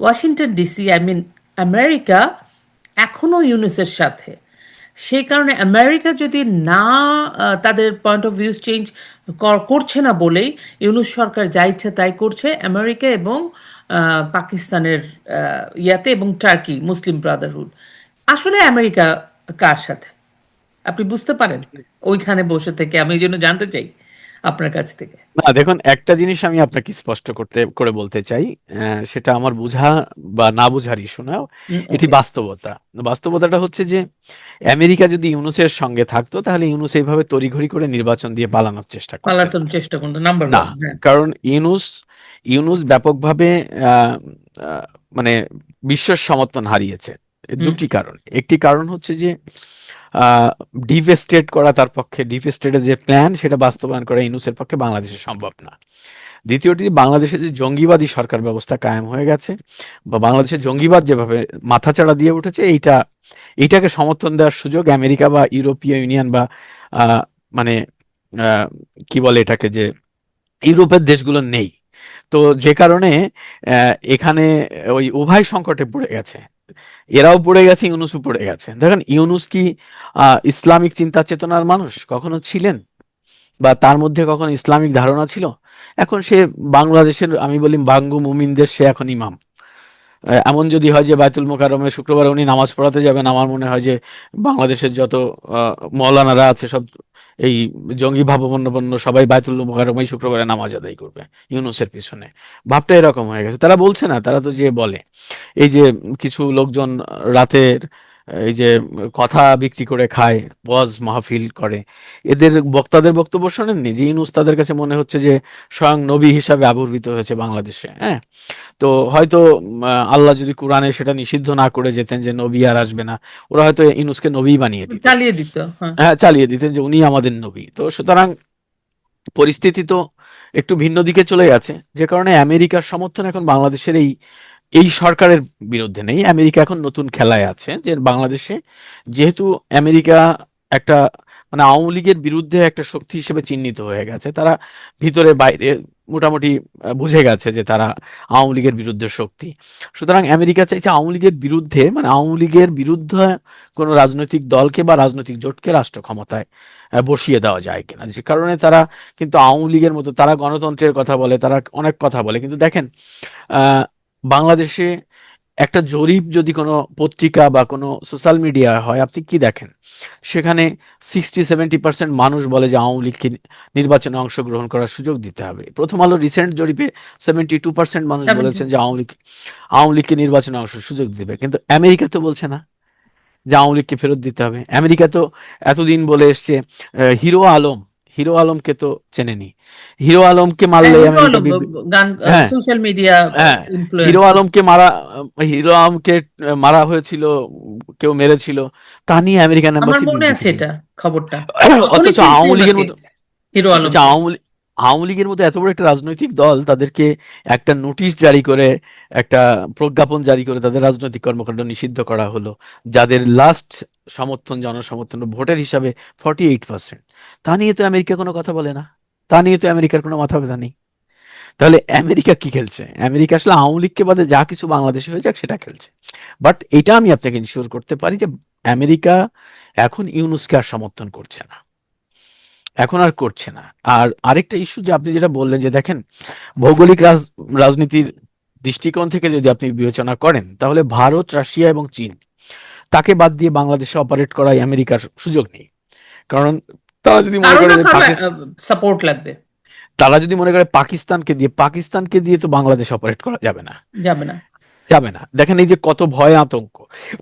Washington DC, I mean America, এখনো ইউনুসের সাথে। সেই কারণে আমেরিকা যদি না তাদের পয়েন্ট অফ ভিউ চেঞ্জ করছে না বলেই ইউনুস সরকার যা ইচ্ছা তাই করছে আমেরিকা এবং পাকিস্তানের ইয়াতে, এবং টার্কি মুসলিম ব্রাদারহুড। আসলে আমেরিকা কার সাথে আপনি বুঝতে পারেন ওইখানে বসে থেকে? আমি এই জন্য জানতে চাই আপনার কাছ থেকে। না দেখুন, একটা জিনিস আমি আপনাকে স্পষ্ট করে বলতে চাই, সেটা আমার বোঝা বা না বোঝার ইস্যু না, এটি ওকে। বাস্তবতা। বাস্তবতাটা হচ্ছে যে আমেরিকা যদি ইউনূসের সঙ্গে থাকতো তাহলে ইউনূস এইভাবে তড়িঘড়ি করে নির্বাচন দিয়ে পালানোর চেষ্টা করতেন পালাতন না। চেষ্টা করুন, নাম্বার না, ওয়ান, হ্যাঁ। কারণ ইউনূস ইউনূস ব্যাপকভাবে আহ, আহ, মানে বিশ্বের সমর্থন হারিয়েছে। এর হুম। দুটি কারণ, একটি কারণ হচ্ছে যে ডিপ স্টেট করা তার পক্ষে, ডিপ স্টেটের যে প্ল্যান সেটা বাস্তবায়ন করা ইউনূসের পক্ষে বাংলাদেশে সম্ভব না। দ্বিতীয়টি, বাংলাদেশে যে জঙ্গিবাদী সরকার ব্যবস্থা কায়েম হয়ে গেছে, বা বাংলাদেশের জঙ্গিবাদ যেভাবে মাথাচাড়া দিয়ে উঠেছে, এইটাকে সমর্থন দেওয়ার সুযোগ আমেরিকা বা ইউরোপীয় ইউনিয়ন বা আহ, মানে আহ, কি বলে এটাকে, যে ইউরোপের দেশগুলো নেই। তো যে কারণে এখানে ওই উভয় সংকটে পড়ে গেছে, এরাও পড়ে গেছে, ইউনূসও পড়ে গেছে। দেখেন ইউনূস কি ইসলামিক চিন্তা চেতনার মানুষ কখনো ছিলেন, বা তার মধ্যে কখনো ইসলামিক ধারণা ছিল? এখন সে বাংলাদেশের, আমি বলি বাঙ্গু মুমিনদের সে এখন ইমাম। এমন যদি হয় যে বায়তুল মোকাররমে শুক্রবার উনি নামাজ পড়াতে যাবেন, আমার মনে হয় যে বাংলাদেশের যত মৌলানারা আছে সব এই জঙ্গি ভাবাপন্ন সবাই বায়তুল মোকাররমেই শুক্রবারে নামাজ আদায় করবে ইউনূসের পিছনে। ভাবটা এরকম হয়ে গেছে। তারা বলছে না, তারা তো যে বলে এই যে কিছু লোকজন রাতের এই যে কথা বিক্রি করে খায়, ওয়াজ মাহফিল করে, এদের বক্তাদের বক্তব্য শোনেননি যে ইউনূস তাদের কাছে মনে হচ্ছে যে স্বয়ং নবী হিসাবে আবির্ভূত হয়েছে বাংলাদেশে। হ্যাঁ, তো হয়তো আল্লাহ যদি কোরআনে সেটা নিষিদ্ধ না করে যেতেন যে নবী আর আসবে না, ওরা হয়তো ইউনূসকে নবী বানিয়ে দিত। চালিয়ে দিত, হ্যাঁ। হ্যাঁ, চালিয়ে দিতেন যে উনি আমাদের নবী। তো সুতরাং পরিস্থিতি তো একটু ভিন্ন দিকে চলে গেছে, যে কারণে আমেরিকার সমর্থন এখন বাংলাদেশের এই এই সরকারের বিরুদ্ধে নেই। আমেরিকা এখন নতুন খেলায় আছে যে বাংলাদেশে যেহেতু আমেরিকা একটা মানে আওয়ামী লীগের বিরুদ্ধে একটা শক্তি হিসেবে চিহ্নিত হয়ে গেছে, তারা ভিতরে বাইরে মোটামুটি বুঝে গেছে যে তারা আওয়ামী লীগের বিরুদ্ধে শক্তি। সুতরাং আমেরিকা চাইছে আওয়ামী লীগের বিরুদ্ধে মানে আওয়ামী লীগের বিরুদ্ধে কোনো রাজনৈতিক দলকে বা রাজনৈতিক জোটকে রাষ্ট্র ক্ষমতায় বসিয়ে দেওয়া যায় কিনা। যে কারণে তারা কিন্তু আওয়ামী লীগের মতো তারা গণতন্ত্রের কথা বলে, তারা অনেক কথা বলে, কিন্তু দেখেন আহ, বাংলাদেশে একটা জরিপ যদি কোনো পত্রিকা বা কোনো সোশ্যাল মিডিয়া হয়, আপনি কি দেখেন সেখানে 60-70% মানুষ বলে যে আওয়ামী লীগকে নির্বাচনে অংশগ্রহণ করার সুযোগ দিতে হবে। প্রথম আলো রিসেন্ট জরিপে 72% মানুষ 70। বলেছেন যে আওয়ামী লীগকে নির্বাচনে সুযোগ দিবে, কিন্তু আমেরিকা তো বলছে না যে আওয়ামী লীগকে ফেরত দিতে হবে। আমেরিকা তো এতদিন বলে এসছে হিরো আলম, হিরো আলমকে তো চেনেনি, হিরো আলমকে হ্যাঁ, মারলে হিরো আমেরিকা আলম গান, হ্যাঁ সোশ্যাল মিডিয়া হ্যাঁ, হিরো ইনফ্লুয়েন্সার। আলমকে হিরো আলমকে মারা হয়েছিল, কেউ মেরেছিল, তা নিয়ে আমেরিকান আমার এম্বাসি মনে বিবৃতি আছে দিল। এটা, খবরটা তখনই অথচ চিনছি আওয়ামী লীগের ওনাকে, মতো হিরো অথচ আলমকে। আওয়ামী লীগের মতো এত বড় একটা রাজনৈতিক দল তাদেরকে একটা নোটিশ জারি করে, একটা প্রজ্ঞাপন জারি করে তাদের রাজনৈতিক কর্মকাণ্ড নিষিদ্ধ করা হলো, যাদের লাস্ট সমর্থন জনসমর্থন ভোটের হিসাবে 48%। তা নিয়ে তো আমেরিকা কোনো কথা বলে না, তা নিয়ে তো আমেরিকার কোনো মাথা ব্যথা নেই। তাহলে আমেরিকা কি খেলছে? আমেরিকা আসলে আওয়ামী লীগকে বাদে যা কিছু বাংলাদেশে হয়ে যাক সেটা খেলছে। বাট এটা আমি আপনাকে ইনশিওর করতে পারি যে আমেরিকা এখন ইউনূসকে আর সমর্থন করছে না, এখন আর করছে না। আর আরেকটা ইস্যু যে আপনি যেটা বললেন যে দেখেন ভৌগোলিক রাজনীতির দৃষ্টিকোণ থেকে যদি আপনি বিবেচনা করেন, তাহলে ভারত, রাশিয়া এবং চীন, তাকে বাদ দিয়ে বাংলাদেশে অপারেট করায় আমেরিকার সুযোগ নেই। কারণ তারা যদি মনে কারো করে না যে কারো সাপোর্ট লাগবে। তারা যদি মনে করে পাকিস্তানকে দিয়ে তো বাংলাদেশ অপারেট করা যাবে না, যাবে না। যাবে না। দেখেন এই যে কত ভয় আতঙ্ক,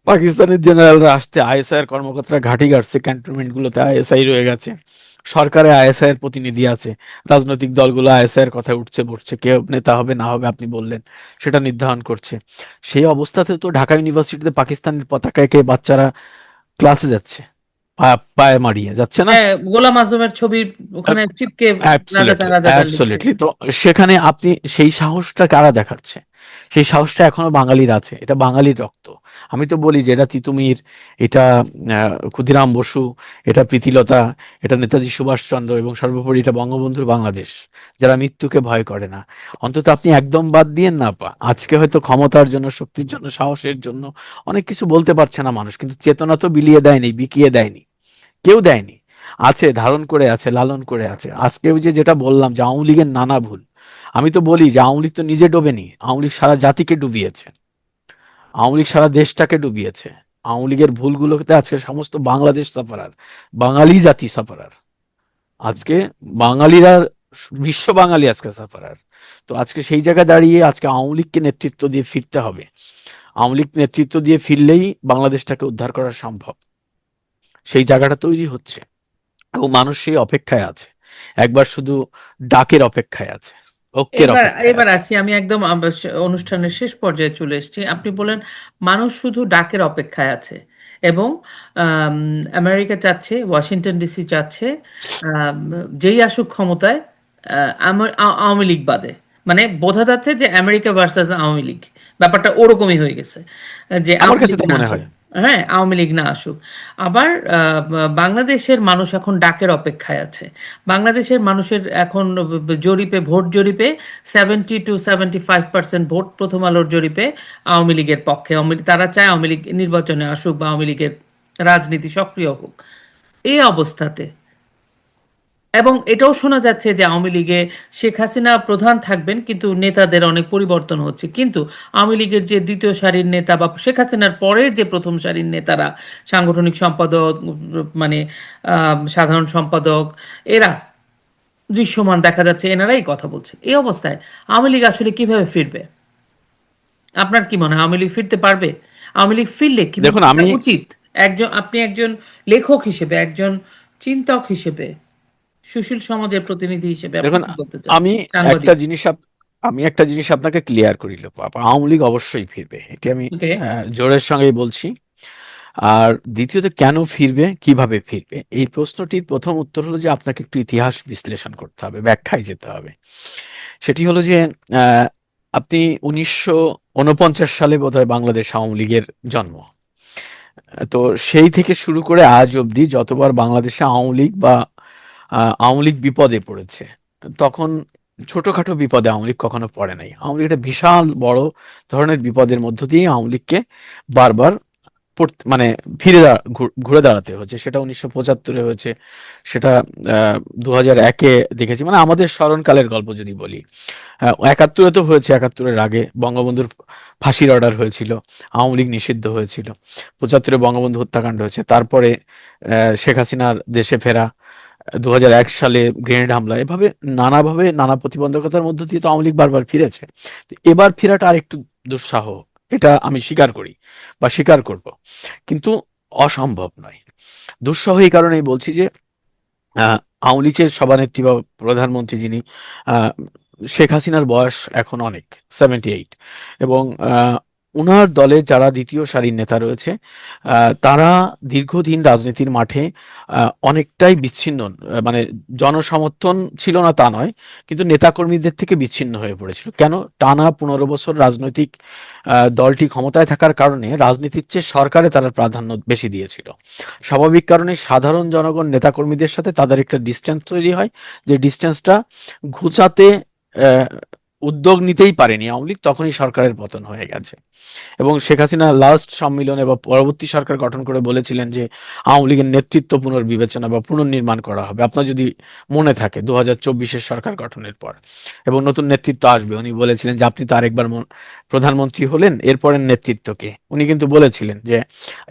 পাকিস্তানের জেনারেলরা আসছে, আইএসআই এর কর্মকর্তারা ঘাঁটি গাড়ছে, ক্যান্টনমেন্ট গুলোতে আইএসআই রয়ে গেছে, সরকারে আইএসআই এর প্রতিনিধি আছে, রাজনৈতিক দলগুলো আইএসআই এর কথা উঠছে বসছে, কে নেতা হবে না হবে আপনি বললেন সেটা নির্ধারণ করছে। সেই অবস্থাতে তো ঢাকা ইউনিভার্সিটিতে পাকিস্তানের পতাকায় কে বাচ্চারা ক্লাসে যাচ্ছে, পায়ে মারিয়ে যাচ্ছে না। হ্যাঁ, গোলাম আজমের ছবি ওখানে চিপকে রাজাকার অ্যাবসলিউটলি, রাজাকার লিখছে। অ্যাবসলিউটলি। তো সেখানে আপনি সেই সাহসটা কারা দেখাচ্ছে? সেই সাহসটা এখনো বাঙালির আছে, এটা বাঙালির রক্ত। আমি তো বলি যে এটা তিতুমির, এটা ক্ষুদিরাম বসু, এটা প্রীতিলতা, এটা নেতাজি সুভাষচন্দ্র এবং সর্বোপরি এটা বঙ্গবন্ধুর বাংলাদেশ, যারা মৃত্যুকে ভয় করে না। অন্তত আপনি একদম বাদ দিয়েন না আজকে হয়তো ক্ষমতার জন্য, শক্তির জন্য, সাহসের জন্য অনেক কিছু বলতে পারছে না মানুষ, কিন্তু চেতনা তো বিলিয়ে দেয়নি, বিকিয়ে দেয়নি, কেউ দেয়নি। আছে, ধারণ করে আছে, লালন করে আছে। আজকে ওই যে যেটা বললাম যে আওয়ামী লীগের নানা ভুল, আমি তো বলি যে আওয়ামী লীগ তো নিজে ডোবেনি, আওয়ামী লীগ সারা জাতিকে ডুবিয়েছে, আওয়ামী লীগ সারা দেশটাকে ডুবিয়েছে। আওয়ামী লীগের ভুলগুলোতে আজকে সমস্ত বাংলাদেশ সাফারার, বাঙালি জাতি সাফারার। আজকে বাঙালিরা, বিশ্ব বাঙালি আজকে সাফারার। তো আজকে সেই জায়গায় দাঁড়িয়ে আজকে আওয়ামী লীগকে নেতৃত্ব দিয়ে ফিরতে হবে। আওয়ামী লীগ নেতৃত্ব দিয়ে ফিরলেই বাংলাদেশটাকে উদ্ধার করা সম্ভব। সেই জায়গাটা তৈরি হচ্ছে এবং মানুষ সেই অপেক্ষায় আছে, একবার শুধু ডাকের অপেক্ষায় আছে, ঐক্যের এবার অপেক্ষায় এবার আছে। আসি, আমি একদম অনুষ্ঠানের শেষ পর্যায়ে চলে এসেছি। আপনি বলেন মানুষ শুধু ডাকের অপেক্ষায় আছে, এবং আম, আমেরিকা চাচ্ছে, ওয়াশিংটন ডিসি চাচ্ছে, আম, যেই আসুক ক্ষমতায়, আওয়ামী লীগ বাদে। মানে বোঝা যাচ্ছে যে আমেরিকা ভার্সাস আওয়ামী লীগ, ব্যাপারটা ওরকমই হয়ে গেছে, যে আমার আওয়ামী কাছে লীগ তা না মনে আসুক। হয়। হ্যাঁ, আওয়ামী লীগ না আসুক। আবার বাংলাদেশের মানুষ এখন ডাকের অপেক্ষায় আছে। বাংলাদেশের মানুষের এখন জরিপে, ভোট জরিপে 70-75% ভোট প্রথম আলোর জরিপে আওয়ামী লীগের পক্ষে। তারা চায় আওয়ামী লীগ নির্বাচনে আসুক বা আওয়ামী লীগের রাজনীতি সক্রিয় হোক। এই অবস্থাতে এবং এটাও শোনা যাচ্ছে যে আওয়ামী লীগে শেখ হাসিনা প্রধান থাকবেন, কিন্তু নেতাদের অনেক পরিবর্তন হচ্ছে। কিন্তু আওয়ামী লীগের যে দ্বিতীয় সারির নেতা বা শেখ হাসিনার পরের যে প্রথম সারির নেতারা, সাংগঠনিক সম্পাদক, মানে সাধারণ সম্পাদক, এরা দৃশ্যমান দেখা যাচ্ছে, এনারাই কথা বলছে। এই অবস্থায় আওয়ামী লীগ আসলে কিভাবে ফিরবে? আপনার কি মনে হয় আওয়ামী লীগ ফিরতে পারবে? আওয়ামী লীগ ফিরলে কিভাবে দেখুন, ফেরা আমি উচিত? আপনি একজন লেখক হিসেবে, একজন চিন্তক হিসেবে, সুশীল সমাজের প্রতিনিধি হিসেবে আপনি দেখুন কি বলতে চান? আমি একটা সাংবাদিক। জিনিস আমি একটা জিনিস আপনাকে ক্লিয়ার করিল, আওয়ামী লীগ অবশ্যই ফিরবে, এটি আমি ওকে। জোরের সঙ্গেই বলছি। আর দ্বিতীয়ত, কেন ফিরবে, কিভাবে ফিরবে, এই প্রশ্নটির প্রথম উত্তর হলো যে আপনাকে একটু ইতিহাস বিশ্লেষণ করতে হবে, ব্যাখ্যায় যেতে হবে। সেটি হলো যে আহ, আপনি 1949 সালে বোধহয় বাংলাদেশ আওয়ামী লীগের জন্ম। তো সেই থেকে শুরু করে আজ অবধি যতবার বাংলাদেশে আওয়ামী লীগ বা আওয়ামী লীগ বিপদে পড়েছে, তখন ছোটখাটো বিপদে আওয়ামী লীগ কখনো পড়ে নাই। আওয়ামী লীগ একটা বিশাল বড় ধরনের বিপদের মধ্য দিয়ে আওয়ামী লীগকে বারবার মানে ঘুরে দাঁড়াতে হয়েছে। সেটা 1975-এ হয়েছে, সেটা 2001-এ দেখেছি। মানে আমাদের স্মরণকালের গল্প যদি বলি, 71-এ তো হয়েছে, 71-এর আগে বঙ্গবন্ধুর ফাঁসির অর্ডার হয়েছিল, আওয়ামী লীগ নিষিদ্ধ হয়েছিল। 75-এ বঙ্গবন্ধু হত্যাকাণ্ড হয়েছে, তারপরে শেখ হাসিনার দেশে ফেরা, 2001 সালে গ্রেনেড হামলা, এভাবে নানাভাবে নানা প্রতিবন্ধকতার মধ্য দিয়ে তো আওয়ামী লীগ বারবার ফিরেছে। তো এবার ফেরাটা আর একটু দুঃসাহ, এটা আমি স্বীকার করি বা স্বীকার করব, কিন্তু অসম্ভব নয়। দুঃসহ এই কারণেই বলছি যে আহ, আওয়ামী লীগের সভানেত্রী বা প্রধানমন্ত্রী যিনি, আহ, শেখ হাসিনার বয়স এখন অনেক, 78। এবং উনার দলে যারা দ্বিতীয় সারির নেতা রয়েছে, তারা দীর্ঘদিন রাজনীতির মাঠে অনেকটাই বিচ্ছিন্ন, মানে জনসমর্থন ছিল না তা নয়, কিন্তু নেতাকর্মীদের থেকে বিচ্ছিন্ন হয়ে পড়েছিল। কেন? টানা 15 বছর রাজনৈতিক দলটি ক্ষমতায় থাকার কারণে রাজনীতির চেয়ে সরকারে তারা প্রাধান্য বেশি দিয়েছিল। স্বাভাবিক কারণে সাধারণ জনগণ নেতাকর্মীদের সাথে তাদের একটা ডিস্টেন্স তৈরি হয়, যে ডিস্টেন্সটা ঘুচাতে আহ, উদ্যোগ নিতেই পারেনি আওয়ামী লীগ, তখনই সরকারের পতন হয়ে গেছে। এবং শেখ হাসিনা লাস্ট সম্মেলনে বা পরবর্তী সরকার গঠন করে বলেছিলেন যে আওয়ামী লীগের নেতৃত্ব পুনর্বিবেচনা বা পুনর্নির্মাণ করা হবে। আপনার যদি মনে থাকে, 2024-এর সরকার গঠনের পর এবং নতুন নেতৃত্ব আসবে, উনি বলেছিলেন যে আপনি তো আরেকবার প্রধানমন্ত্রী হলেন, এরপরের নেতৃত্বকে উনি কিন্তু বলেছিলেন যে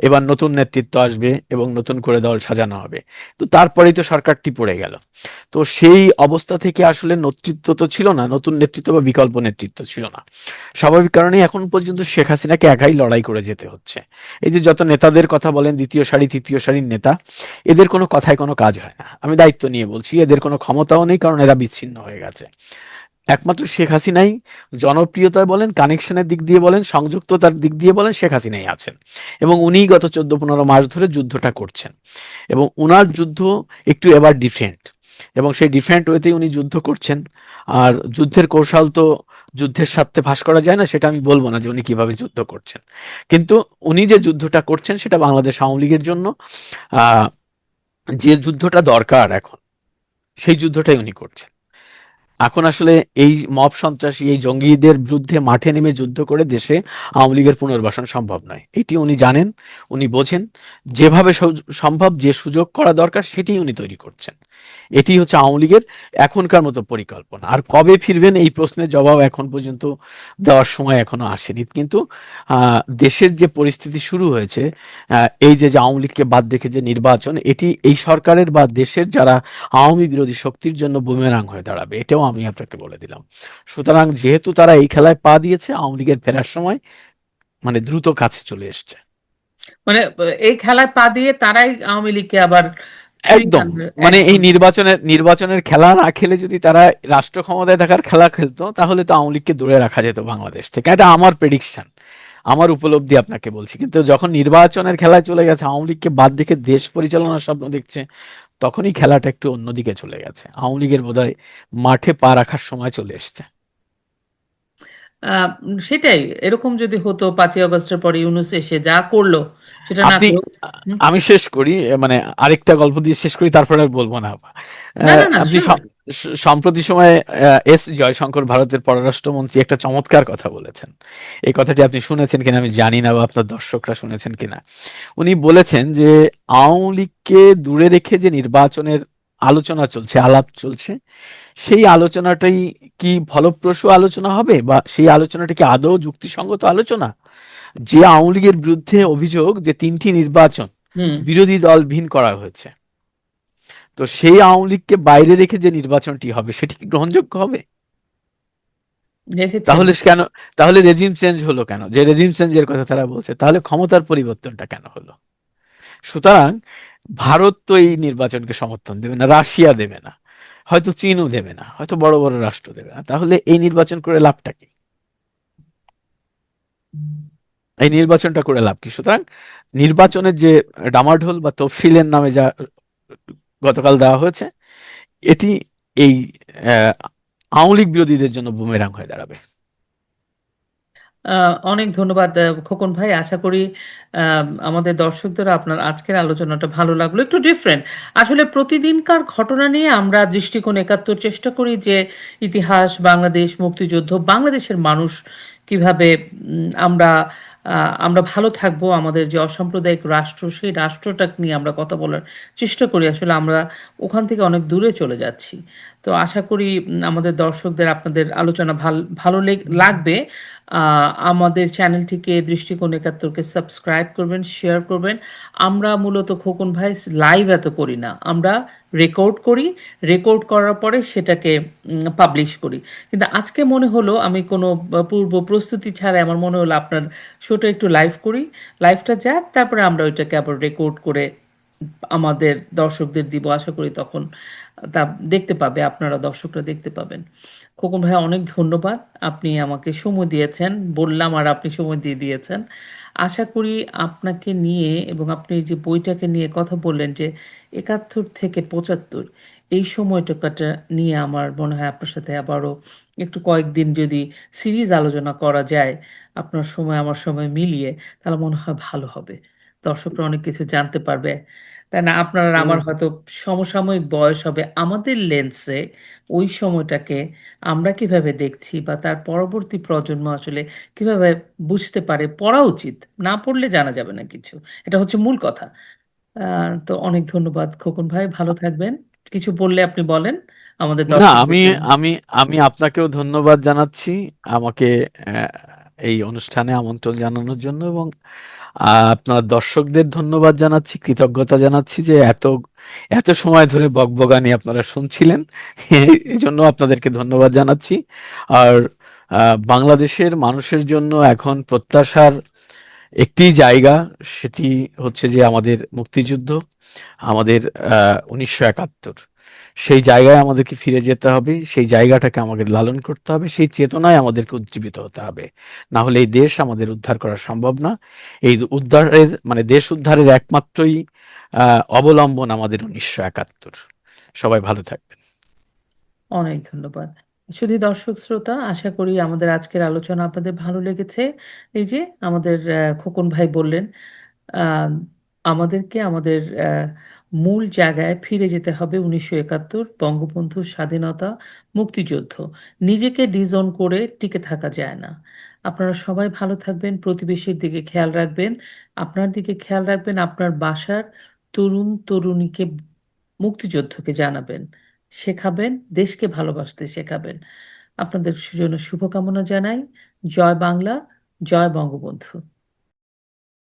এবার নতুন নেতৃত্ব আসবে এবং নতুন করে দল সাজানো হবে। তো তারপরেই তো সরকারটি পড়ে গেল। তো সেই অবস্থা থেকে আসলে নেতৃত্ব তো ছিল না, নতুন নেতৃত্ব বা বিকল্প নেতৃত্ব ছিল না। স্বাভাবিক কারণে এখন পর্যন্ত শেখ হাসিনাকে একাই লড়াই করে যেতে হচ্ছে। এই যে যত নেতাদের কথা বলেন, দ্বিতীয় সারি তৃতীয় সারির নেতা, এদের কোনো কথায় কোনো কাজ হয় না। আমি দায়িত্ব নিয়ে বলছি, এদের কোনো ক্ষমতাও নেই, কারণ এরা বিচ্ছিন্ন হয়ে গেছে। একমাত্র শেখ হাসিনাই জনপ্রিয়তায় বলেন, কানেকশনের দিক দিয়ে বলেন, সংযুক্ততার দিক দিয়ে বলেন, শেখ হাসিনাই আছেন। এবং উনিই গত 14-15 মাস ধরে যুদ্ধটা করছেন। এবং উনার যুদ্ধ একটু এবার ডিফারেন্ট, এবং সেই ডিফারেন্ট ওয়েতেই উনি যুদ্ধ করছেন। আর যুদ্ধের কৌশল তো যুদ্ধের সাথে ফাঁস করা যায় না, সেটা আমি বলবো না যে উনি কিভাবে যুদ্ধ করছেন। কিন্তু উনি যে যুদ্ধটা করছেন সেটা বাংলাদেশ আওয়ামী লীগের জন্য, আহ, যে যুদ্ধটা দরকার এখন, সেই যুদ্ধটাই উনি করছেন। এখন আসলে এই মব সন্ত্রাসী, এই জঙ্গিদের বিরুদ্ধে মাঠে নেমে যুদ্ধ করে দেশে আওয়ামী লীগের পুনর্বাসন সম্ভব নয়, এটি উনি জানেন, উনি বোঝেন। যেভাবে সম্ভব, যে সুযোগ করা দরকার, সেটি উনি তৈরি করছেন। এটি হচ্ছে আওয়ামী লীগের এখনকার মতো পরিকল্পনা। আর কবে ফিরবেন, এই প্রশ্নের জবাব এখন পর্যন্ত দেওয়ার সময় এখনো আসেনি। কিন্তু দেশের যে পরিস্থিতি শুরু হয়েছে, এই যে যে আওয়ামী লীগকে বাদ রেখে যে নির্বাচন, এটি এই সরকারের বা দেশের যারা আওয়ামী বিরোধী শক্তির জন্য বুমেরাং হয়ে দাঁড়াবে, এটাও আমি আপনাকে বলে দিলাম। সুতরাং যেহেতু তারা এই খেলায় পা দিয়েছে, আওয়ামী লীগের ফেরার সময় মানে দ্রুত কাছে চলে এসছে। মানে এই খেলায় পা দিয়ে তারাই আওয়ামী লীগকে আবার ফিরিয়ে একদম, আনবে। মানে এই একদম। নির্বাচনের খেলা না খেলে যদি তারা রাষ্ট্র ক্ষমতায় থাকার খেলা খেলতো, তাহলে তো আওয়ামী লীগকে দূরে রাখা যেত বাংলাদেশ থেকে। এটা আমার প্রেডিকশন, আমার উপলব্ধি আপনাকে বলছি। কিন্তু যখন নির্বাচনের খেলায় চলে গেছে, আওয়ামী লীগকে বাদ রেখে দেশ পরিচালনার স্বপ্ন দেখছে, তখনই খেলাটা একটু অন্যদিকে চলে গেছে। আওয়ামী লীগের বোধহয় মাঠে পা রাখার সময় চলে এসছে। আহ, সেটাই। এরকম যদি হতো 5ই আগস্টের পরে ইউনূস এসে যা করলো, সেটা না আপনি কেউ। হুম। আমি শেষ করি, মানে আরেকটা গল্প দিয়ে শেষ করি, তারপরে আর বলবো না। না, না, না, আপনি শিওর। সম্প্রতি সময়ে এস জয়শঙ্কর, ভারতের পররাষ্ট্রমন্ত্রী, একটা চমৎকার কথা বলেছেন। এই কথাটি আপনি শুনেছেন কিনা আমি জানি না, বা আপনার দর্শকরা শুনেছেন কিনা। উনি বলেছেন যে আওয়ামী লীগকে দূরে রেখে যে নির্বাচনের আলোচনা চলছে, আলাপ চলছে, সেই আলোচনাটাই কি ফলপ্রসূ আলোচনা হবে, বা সেই আলোচনাটা কি আদৌ যুক্তিসঙ্গত আলোচনা? যে আওয়ামী লীগের বিরুদ্ধে অভিযোগ যে ৩টি নির্বাচন হুম। বিরোধী দলবিহীন করা হয়েছে, তো সেই আওয়ামী লীগকে বাইরে রেখে যে নির্বাচনটি হবে সেটি কি গ্রহণযোগ্য হবে? দেখেছেন। তাহলে কেন, তাহলে রেজিম চেঞ্জ হলো কেন? যে রেজিম চেঞ্জের কথা তারা বলছে, তাহলে ক্ষমতার পরিবর্তনটা কেন হলো? সুতরাং ভারত তো এই নির্বাচনকে সমর্থন দেবে না, রাশিয়া দেবে না, হয়তো চীনও দেবে না, হয়তো বড় বড় রাষ্ট্র দেবে না, তাহলে এই নির্বাচন করে লাভটা কি? এই নির্বাচনটা করে লাভ কি? সুতরাং নির্বাচনের যে ডামাডোল বা তফসিলের নামে যা গতকাল দেওয়া হয়েছে, এটি এই আহ, আওয়ামী লীগ বিরোধীদের জন্য বুমেরাং হয়ে দাঁড়াবে। অনেক ধন্যবাদ খোকন ভাই। আশা করি আমাদের দর্শকদের আপনার আজকের আলোচনাটা ভালো লাগলো। একটু ডিফারেন্ট। আসলে প্রতিদিনকার ঘটনা নিয়ে আমরা দৃষ্টিকোণ একাত্তর চেষ্টা করি যে ইতিহাস, বাংলাদেশ, মুক্তিযুদ্ধ, বাংলাদেশের মানুষ কিভাবে আমরা ভালো থাকবো, আমাদের যে অসাম্প্রদায়িক রাষ্ট্র সেই রাষ্ট্রটা নিয়ে আমরা কথা বলার চেষ্টা করি। আসলে আমরা ওখান থেকে অনেক দূরে চলে যাচ্ছি। তো আশা করি আমাদের দর্শকদের আপনাদের আলোচনা ভালো লাগবে। আমাদের চ্যানেলটিকে দৃষ্টিকোণ একাত্তরকে সাবস্ক্রাইব করবেন, শেয়ার করবেন। আমরা মূলত খোকন ভাই লাইভ এত করি না, আমরা রেকর্ড করি। রেকর্ড করার পরে সেটাকে পাবলিশ করি। কিন্তু আজকে মনে হলো আমি কোনো পূর্ব প্রস্তুতি ছাড়া আমার মনে হলো আপনার শোটা একটু লাইভ করি। লাইভটা যাক, তারপরে আমরা ওইটাকে আবার রেকর্ড করে আমাদের দর্শকদের দিব। আশা করি তখন তা দেখতে পাবে, আপনারা দর্শকরা দেখতে পাবেন। খোকন ভাই অনেক ধন্যবাদ, আপনি আমাকে সময় দিয়েছেন, বললাম আর আপনি সময় দিয়ে দিয়েছেন। আশা করি আপনাকে নিয়ে এবং আপনি যে বইটাকে নিয়ে কথা বললেন যে ৭১ থেকে ৭৫, এই সময়টাটা নিয়ে আমার মনে হয় আপনার সাথে আবারও একটু কয়েকদিন যদি সিরিজ আলোচনা করা যায়, আপনার সময় আমার সময় মিলিয়ে, তাহলে মনে হয় ভালো হবে। দর্শকরা অনেক কিছু জানতে পারবে, তাই না? আপনার আর আমার হুম। হয়তো সমসাময়িক বয়স হবে, আমাদের লেন্সে ওই সময়টাকে আমরা কিভাবে দেখছি বা তার পরবর্তী প্রজন্ম আসলে কিভাবে বুঝতে পারে, পড়া উচিত। না পড়লে জানা যাবে না কিছু। এটা হচ্ছে মূল কথা। তো অনেক ধন্যবাদ খোকন ভাই, ভালো থাকবেন। কিছু বললে আপনি বলেন আমাদের না, দর্শকদের আমি জন্য। আমি আমি আপনাকেও ধন্যবাদ জানাচ্ছি আমাকে আহ, এই অনুষ্ঠানে আমন্ত্রণ জানানোর জন্য, এবং আপনার দর্শকদের ধন্যবাদ জানাচ্ছি, কৃতজ্ঞতা জানাচ্ছি যে এত এত সময় ধরে বকবকানি আপনারা শুনছিলেন। এই জন্য আপনাদেরকে ধন্যবাদ জানাচ্ছি। আর বাংলাদেশের মানুষের জন্য এখন প্রত্যাশার একটি জায়গা, সেটি হচ্ছে যে আমাদের মুক্তিযুদ্ধ, আমাদের ১৯৭১, সেই জায়গায় আমাদেরকে ফিরে যেতে হবে, সেই জায়গাটাকে আমাদের লালন করতে হবে, সেই চেতনায় আমাদেরকে উজ্জীবিত হতে হবে। না হলে এই দেশ আমাদের উদ্ধার করা সম্ভব না। এই উদ্ধারের মানে দেশ উদ্ধারের একমাত্রই অবলম্বন আমাদের ১৯৭১। সবাই ভালো থাকবেন। অনেক ধন্যবাদ। শুধু দর্শক শ্রোতা, আশা করি আমাদের আজকের আলোচনা আপনাদের ভালো লেগেছে। এই যে আমাদের খোকন ভাই বললেন, আহ, আমাদেরকে আমাদের মূল জায়গায় ফিরে যেতে হবে। ১৯৭১, বঙ্গবন্ধুর স্বাধীনতা, মুক্তিযুদ্ধ। নিজেকে ডিজোন করে টিকে থাকা যায় না। আপনারা সবাই ভালো থাকবেন, প্রতিবেশীর দিকে খেয়াল রাখবেন, আপনার দিকে খেয়াল রাখবেন, আপনার বাসার তরুণ তরুণীকে, মুক্তিযুদ্ধকে জানাবেন, শেখাবেন, দেশকে ভালোবাসতে শেখাবেন। আপনাদের জন্য শুভকামনা জানাই। জয় বাংলা, জয় বঙ্গবন্ধু।